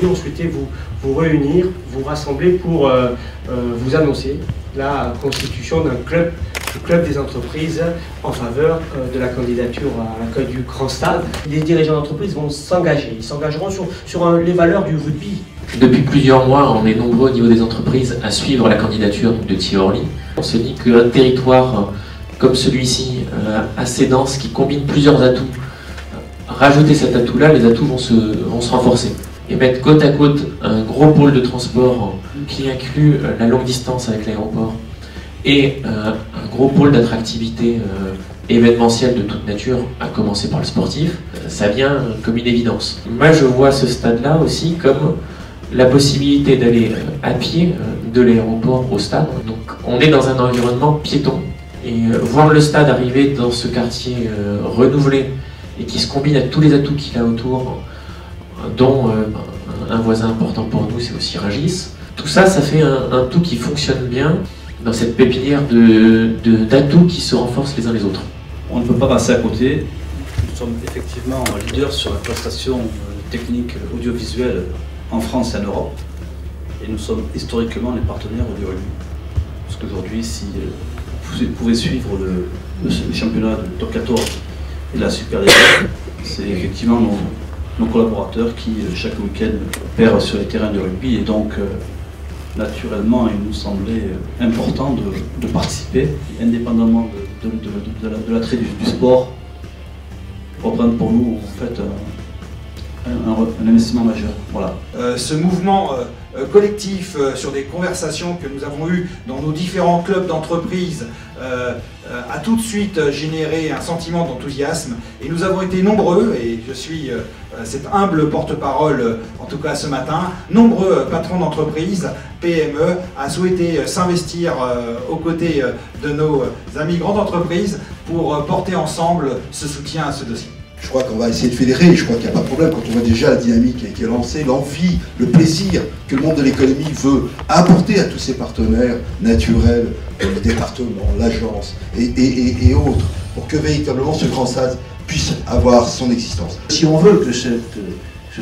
Tiorli ont souhaité vous réunir, vous rassembler pour vous annoncer la constitution d'un club des entreprises en faveur de la candidature à l'accueil du Grand Stade. Les dirigeants d'entreprise vont s'engager, ils s'engageront sur les valeurs du rugby. Depuis plusieurs mois, on est nombreux au niveau des entreprises à suivre la candidature de Tiorli. On se dit qu'un territoire comme celui-ci, assez dense, qui combine plusieurs atouts, rajouter cet atout-là, les atouts vont se renforcer. Et mettre côte à côte un gros pôle de transport qui inclut la longue distance avec l'aéroport et un gros pôle d'attractivité événementielle de toute nature, à commencer par le sportif, ça vient comme une évidence. Moi je vois ce stade-là aussi comme la possibilité d'aller à pied de l'aéroport au stade. Donc on est dans un environnement piéton et voir le stade arriver dans ce quartier renouvelé et qui se combine à tous les atouts qu'il a autour, dont un voisin important pour nous, c'est aussi Rungis. Tout ça, ça fait un tout qui fonctionne bien dans cette pépinière d'atouts qui se renforcent les uns les autres. On ne peut pas passer à côté. Nous sommes effectivement leaders sur la prestation technique audiovisuelle en France et en Europe. Et nous sommes historiquement les partenaires du rugby. Parce qu'aujourd'hui, si vous pouvez suivre le championnat de top 14 et la Super League, c'est effectivement nos collaborateurs qui, chaque week-end, opèrent sur les terrains de rugby. Et donc, naturellement, il nous semblait important de participer, indépendamment de l'attrait du sport, reprendre pour nous en fait un investissement majeur. Voilà. Ce mouvement collectif sur des conversations que nous avons eues dans nos différents clubs d'entreprise a tout de suite généré un sentiment d'enthousiasme et nous avons été nombreux, et je suis cet humble porte-parole en tout cas ce matin, nombreux patrons d'entreprise, PME, à souhaiter s'investir aux côtés de nos amis grandes entreprises pour porter ensemble ce soutien à ce dossier. Je crois qu'on va essayer de fédérer, je crois qu'il n'y a pas de problème quand on voit déjà la dynamique qui est lancée, l'envie, le plaisir que le monde de l'économie veut apporter à tous ses partenaires naturels, le département, l'agence et autres, pour que véritablement ce grand stade puisse avoir son existence. Si on veut que ce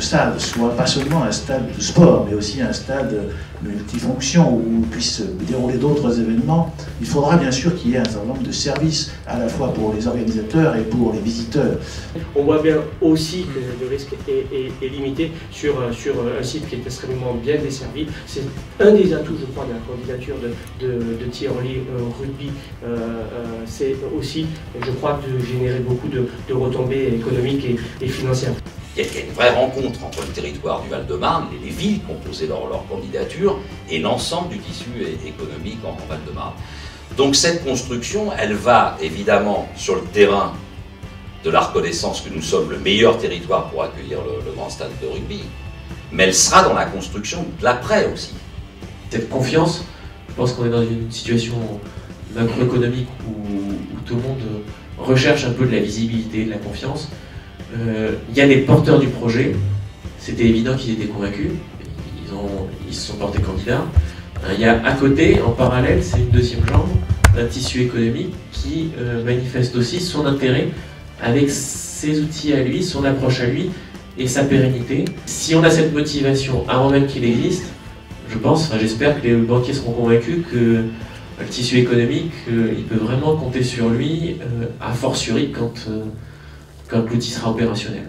stade soit pas seulement un stade de sport, mais aussi un stade multifonction où on puisse dérouler d'autres événements, il faudra bien sûr qu'il y ait un certain nombre de services, à la fois pour les organisateurs et pour les visiteurs. On voit bien aussi que le risque est limité sur un site qui est extrêmement bien desservi. C'est un des atouts, je crois, de la candidature de Tiorli Rugby. C'est aussi, je crois, de générer beaucoup de retombées économiques et financières. Il y a une vraie rencontre entre le territoire du Val-de-Marne, les villes qui ont posé leur candidature et l'ensemble du tissu économique en Val-de-Marne. Donc cette construction, elle va évidemment sur le terrain de la reconnaissance que nous sommes le meilleur territoire pour accueillir le grand stade de rugby, mais elle sera dans la construction de l'après aussi. Cette confiance, je pense qu'on est dans une situation macroéconomique où tout le monde recherche un peu de la visibilité, de la confiance. Il y a des porteurs du projet, c'était évident qu'ils étaient convaincus, ils se sont portés candidats. Il y a à côté, en parallèle, c'est une deuxième jambe, un tissu économique qui manifeste aussi son intérêt avec ses outils à lui, son approche à lui et sa pérennité. Si on a cette motivation avant même qu'il existe, je pense, j'espère que les banquiers seront convaincus que le tissu économique, il peut vraiment compter sur lui, a fortiori quand l'outil sera opérationnel.